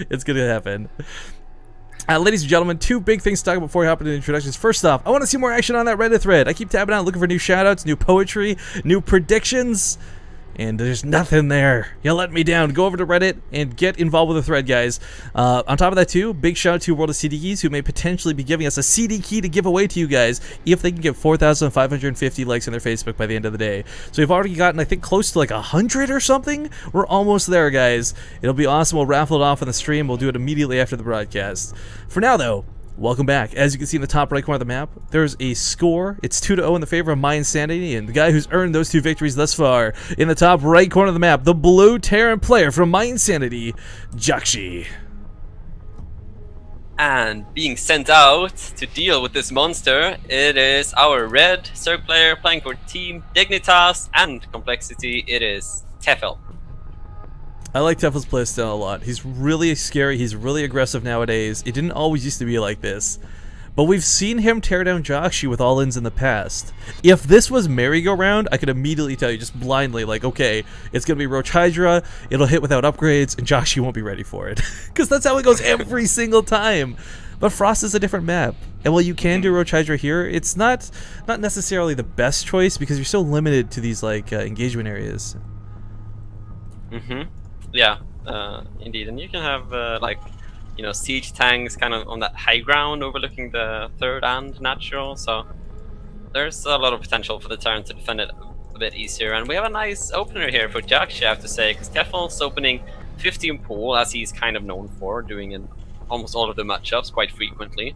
It's gonna happen. Ladies and gentlemen, two big things to talk about before we hop into the introductions. First off, I want to see more action on that Reddit thread. I keep tapping out looking for new shoutouts, new poetry, new predictions, and there's nothing there. You let me down. Go over to Reddit and get involved with the thread, guys. On top of that, too, big shout out to World of CD Keys, who may potentially be giving us a CD key to give away to you guys if they can get 4,550 likes on their Facebook by the end of the day. So we've already gotten, I think, close to like 100 or something. We're almost there, guys. It'll be awesome. We'll raffle it off on the stream. We'll do it immediately after the broadcast. For now, though, welcome back. As you can see in the top right corner of the map, there's a score. It's 2-0 in the favor of mYinsanity, and the guy who's earned those two victories thus far in the top right corner of the map, the blue Terran player from mYinsanity, Jajki. And being sent out to deal with this monster, it is our red Zerg player playing for Team Dignitas and Complexity. It is Tefel. I like Tefel's playstyle a lot. He's really scary, he's really aggressive nowadays. It didn't always used to be like this. But we've seen him tear down Jajki with all-ins in the past. If this was merry-go-round, I could immediately tell you just blindly, like, okay, it's going to be Roach Hydra, it'll hit without upgrades, and Jajki won't be ready for it. Because that's how it goes every single time. But Frost is a different map. And while you can do Roach Hydra here, it's not necessarily the best choice because you're so limited to these, like, engagement areas. Yeah, indeed, and you can have like, you know, siege tanks kind of on that high ground overlooking the third and natural, so there's a lot of potential for the Terran to defend it a bit easier. And we have a nice opener here for Jajki, I have to say, because Tefel's opening 15 pool, as he's kind of known for doing in almost all of the matchups quite frequently.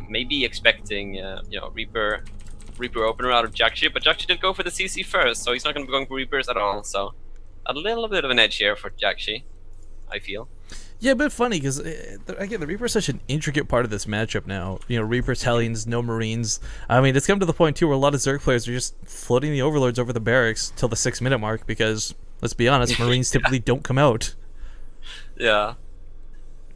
Maybe expecting, you know, Reaper opener out of Jajki, but Jajki did go for the CC first, so he's not going to be going for Reapers at all, so a little bit of an edge here for Jajki, I feel. Yeah, but funny because again, the Reaper is such an intricate part of this matchup now. You know, Reapers, Hellions, no Marines. I mean, it's come to the point too where a lot of Zerg players are just floating the Overlords over the barracks till the 6-minute mark because, let's be honest, Marines typically don't come out. Yeah.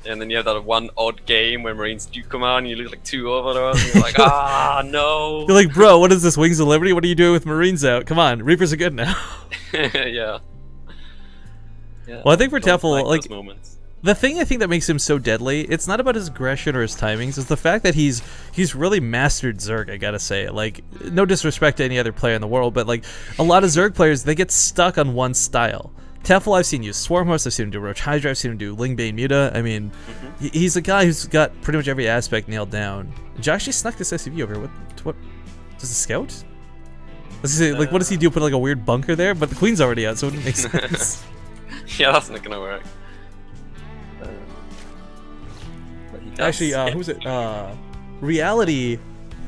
And then you have that one odd game where Marines do come out and you lose like 2 Overlords and you're like, ah, no. You're like, bro, what is this, Wings of Liberty? What are you doing with Marines out? Come on, Reapers are good now. Yeah. Well, I think for Tefel, like, moments. The thing I think that makes him so deadly, it's not about his aggression or his timings, it's the fact that he's really mastered Zerg, I gotta say. Like, no disrespect to any other player in the world, but like, a lot of Zerg players, they get stuck on one style. Tefel, I've seen use Swarmhost, I've seen him do Roach Hydra, I've seen him do Lingbane Muta. I mean, he's a guy who's got pretty much every aspect nailed down. Jajki snuck this SUV over here. What? Does it scout? Let's say, like, what does he do? Put like a weird bunker there? But the Queen's already out, so it wouldn't make sense. Yeah, that's not gonna work. Actually, who's it? Reality.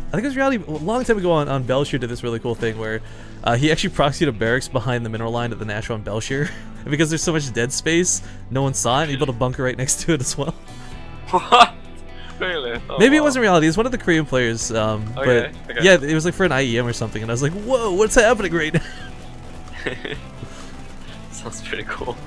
I think it was Reality a long time ago on Belshire did this really cool thing where he actually proxied a barracks behind the mineral line at the Natural on Belshire. And because there's so much dead space, no one saw it, and he built a bunker right next to it as well. What? Really? Oh, maybe it wasn't Reality, it was one of the Korean players. Okay. Yeah, it was like for an IEM or something, and I was like, whoa, what's happening right now? Sounds pretty cool.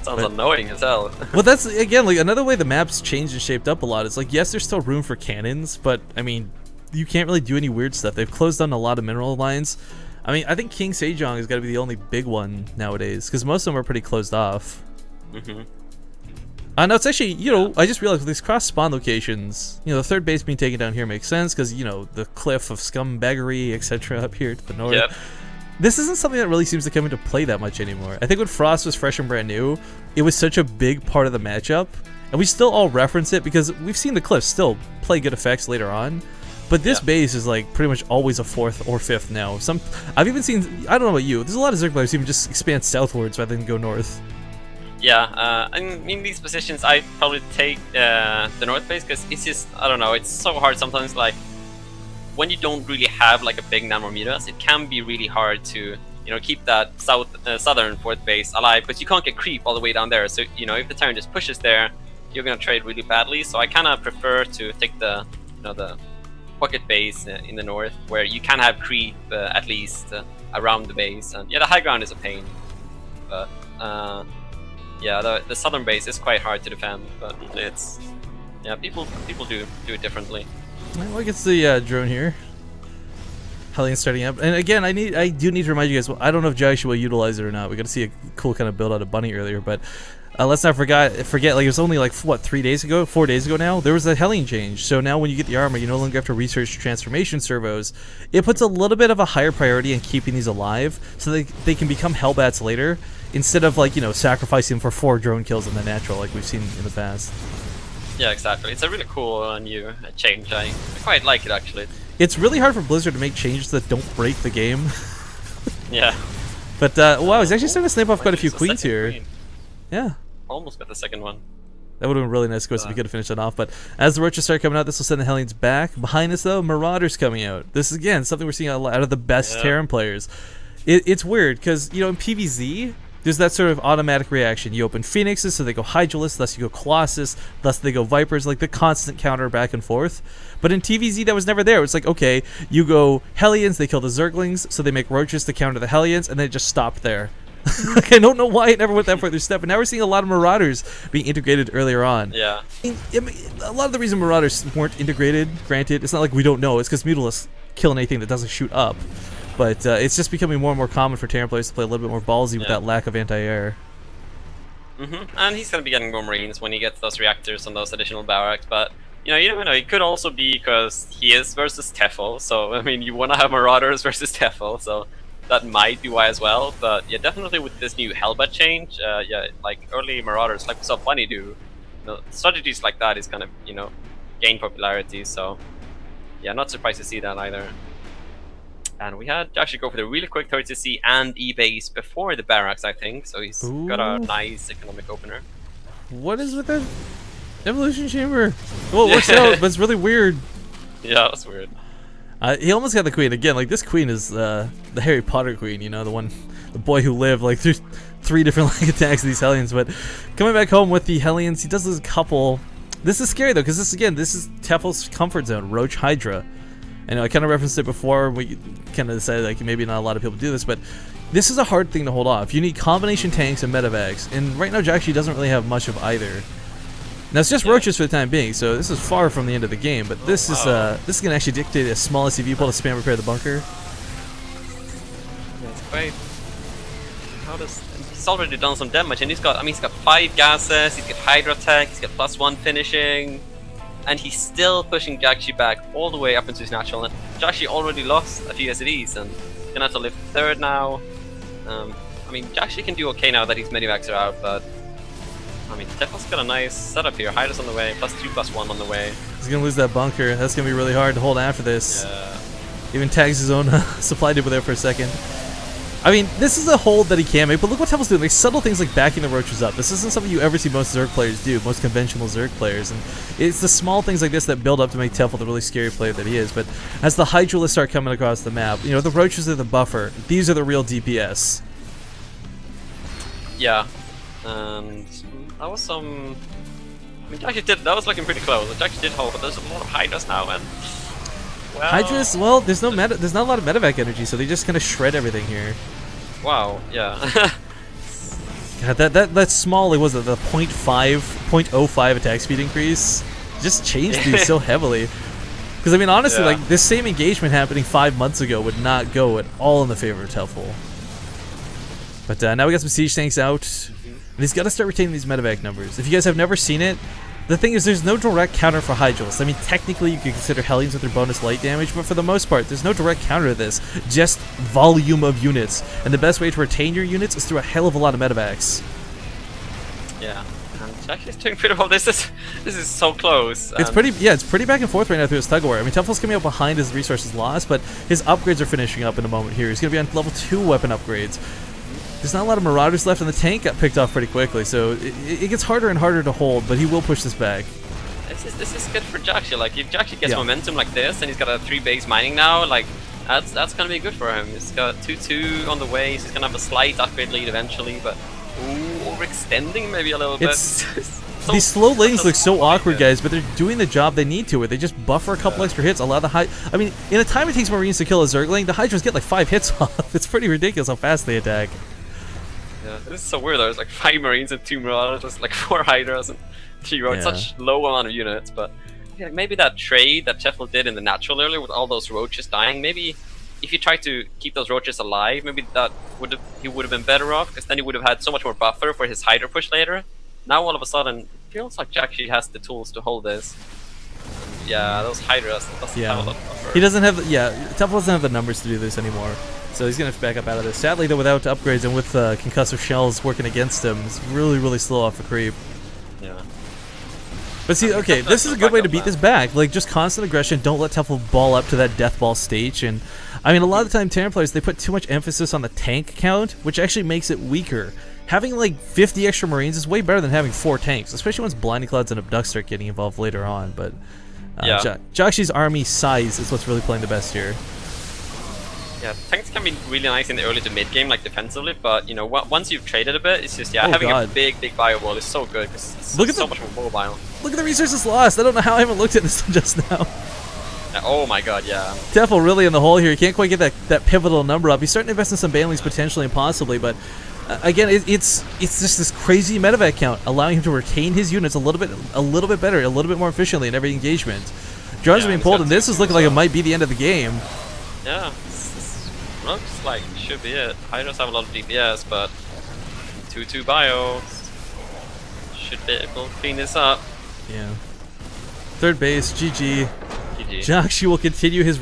Sounds annoying as hell. Well, that's, again, like, another way the map's changed and shaped up a lot. It's like, yes, there's still room for cannons, but, I mean, you can't really do any weird stuff. They've closed down a lot of mineral lines. I mean, I think King Sejong is got to be the only big one nowadays, because most of them are pretty closed off. No, it's actually, you know, I just realized with these cross-spawn locations, you know, the third base being taken down here makes sense, because, you know, the cliff of scumbaggery, etc. up here to the north. Yep. This isn't something that really seems to come into play that much anymore. I think when Frost was fresh and brand new, it was such a big part of the matchup, and we still all reference it because we've seen the cliffs still play good effects later on. But this base is like pretty much always a 4th or 5th now. I've even seen, I don't know about you, there's a lot of Zerg players who even just expand southwards rather than go north. Yeah, I mean, these positions I'd probably take the north base because it's just, I don't know, it's so hard sometimes. Like, when you don't really have like a big number of meters, it can be really hard to, you know, keep that southern 4th base alive, but you can't get creep all the way down there. So, you know, if the Terran just pushes there, you're gonna trade really badly. So I kind of prefer to take the, you know, the pocket base in the north, where you can have creep at least around the base. And yeah, the high ground is a pain, but yeah, the southern base is quite hard to defend. But it's, yeah, people do it differently. Well, I guess the drone here. Hellion starting up, and again, I do need to remind you guys. Well, I don't know if Jajki will utilize it or not. We got to see a cool kind of build out of Bunny earlier, but let's not forget, like, it was only like, what, 4 days ago now, there was a Hellion change. So now when you get the armor, you no longer have to research transformation servos. It puts a little bit of a higher priority in keeping these alive, so they can become Hellbats later, instead of, like, you know, sacrificing them for 4 drone kills in the natural, like we've seen in the past. Yeah, exactly. It's a really cool new change. I quite like it, actually. It's really hard for Blizzard to make changes that don't break the game. Yeah. But, wow, he's actually starting to snipe off quite a few queens here. Queen. Yeah. Almost got the second one. That would have been really nice, of course, if we could have finished it off. But as the roaches start coming out, this will send the Hellions back. Behind us, though, Marauders coming out. This is, again, something we're seeing a lot out of the best Terran players. It's weird, because, you know, in PvZ, there's that sort of automatic reaction. You open Phoenixes, so they go Hydralisks, thus you go Colossus, thus they go Vipers, like the constant counter back and forth. But in TvZ, that was never there. It's like, okay, you go Hellions, they kill the Zerglings, so they make Roaches to counter the Hellions, and then it just stopped there. Like, I don't know why it never went that further step, but now we're seeing a lot of Marauders being integrated earlier on. Yeah. I mean, a lot of the reason Marauders weren't integrated, granted, it's not like we don't know, it's because Mutalisks kill anything that doesn't shoot up. But it's just becoming more and more common for Terran players to play a little bit more ballsy with that lack of anti-air. And he's going to be getting more Marines when he gets those reactors and those additional barracks, but you never know, it could also be because he is versus TEFL, so I mean, you want to have Marauders versus TEFL, so that might be why as well. But yeah, definitely with this new Hellbat change, yeah, like early Marauders, like we saw Bunny do, strategies like that is kind of, gain popularity, so yeah, not surprised to see that either. And we had to actually go for the really quick 30C and E-base before the barracks, I think, so he's got a nice economic opener. What is with that evolution chamber? Well, it works out, but it's really weird. Yeah, that's weird. He almost got the queen again. Like, this queen is the Harry Potter queen, the boy who lived like through 3 different attacks of these Hellions. But coming back home with the Hellions, he does lose a couple. This is scary though, because this is TEFL's comfort zone, Roach Hydra. I know I kind of referenced it before. We kind of decided like maybe not a lot of people do this, but this is a hard thing to hold off. You need combination tanks and medevacs, and right now Jakshi doesn't really have much of either. Now it's just Roaches for the time being, so this is far from the end of the game. But this is gonna actually dictate a small SCV pull to spam repair the bunker. That's great. He's already done some damage, and he's got 5 gases, he's got Hydra tech, he's got +1 finishing, and he's still pushing Jakshi back all the way up into his natural. And Jakshi already lost a few SCVs, and he's gonna have to live 3rd now. I mean, Jakshi can do okay now that his medivacs are out, but I mean, TEFL's got a nice setup here. Hydra's on the way, +2, +1 on the way. He's gonna lose that bunker. That's gonna be really hard to hold after this. Yeah. Even tags his own supply depot there for a second. I mean, this is a hold that he can make, but look what TEFL's doing. Like, subtle things like backing the Roaches up. This isn't something you ever see most Zerg players do, most conventional Zerg players. And it's the small things like this that build up to make TEFL the really scary player that he is. But as the Hydralisks start coming across the map, the Roaches are the buffer. These are the real DPS. Yeah. And that was some... I mean, that was looking pretty close. Jakshi did hold, but there's a lot of Hydras now, and... Well... Hydras, well, there's not a lot of medevac energy, so they just kind of shred everything here. Wow, yeah. God, that small, was it the 0.05 attack speed increase? Just changed these so heavily. Because, I mean, honestly, like, this same engagement happening 5 months ago would not go at all in the favor of TEFL. But now we got some siege tanks out. And he's got to start retaining these medevac numbers. If you guys have never seen it, the thing is there's no direct counter for Hydralisks. I mean, technically you could consider Hellions with their bonus light damage, but for the most part, there's no direct counter to this. Just volume of units. And the best way to retain your units is through a hell of a lot of medevacs. Yeah. Jakshi's doing pretty well. This is so close. It's pretty back and forth right now through his tug of war. I mean, TEFL's coming up behind his resources lost, but his upgrades are finishing up in a moment here. He's going to be on level 2 weapon upgrades. There's not a lot of Marauders left, and the tank got picked off pretty quickly, so it gets harder and harder to hold, but he will push this back. This is good for Jakshi. Like, if Jakshi gets momentum like this, and he's got a 3-base mining now, like, that's gonna be good for him. He's got 2-2 on the way, so he's gonna have a slight upgrade lead eventually, but overextending maybe a little bit. These slow lanes look so awkward, guys, but they're doing the job they need to, where they just buffer a couple extra hits, allow the I mean, in the time it takes Marines to kill a Zergling, the Hydras get like 5 hits off. It's pretty ridiculous how fast they attack. Yeah, this is so weird though. There's like 5 Marines and 2 Marauders, there's like 4 Hydras and 3 Roaches. Such low amount of units, but yeah, maybe that trade that TEFL did in the natural earlier with all those Roaches dying, maybe if you try to keep those Roaches alive, maybe he would have been better off, because then he would have had so much more buffer for his Hydra push later. now all of a sudden, it feels like Jajki has the tools to hold this. Yeah, those Hydras doesn't have a lot of buffer. He doesn't have, TefL doesn't have the numbers to do this anymore. So he's going to back up out of this. Sadly, though, without upgrades and with concussive shells working against him, it's really, really slow off the creep. Yeah. But see, okay, this is a good way to beat this back. Like, just constant aggression, don't let TefL ball up to that death ball stage. And, I mean, a lot of the time, Terran players, they put too much emphasis on the tank count, which actually makes it weaker. Having, like, 50 extra Marines is way better than having 4 tanks, especially once Blinding Clouds and Abduct start getting involved later on. But Jajki's army size is what's really playing the best here. Yeah, tanks can be really nice in the early to mid game, like defensively, but you know, once you've traded a bit, it's just having a big bio wall is so good because it's so much more mobile. Look at the resources lost. I don't know how I haven't looked at this just now. Oh my god, yeah. TefL really in the hole here. He can't quite get that pivotal number up. He's starting to invest in some banelings potentially and possibly, but again, it's just this crazy medevac count, allowing him to retain his units a little bit better, a little bit more efficiently in every engagement. Drones are being pulled, and this is looking like it might be the end of the game. Yeah. Looks like it should be it. Hydras have a lot of DPS, but 2-2 bio should be able to clean this up. Yeah. Third base, GG. GG. Jajki will continue his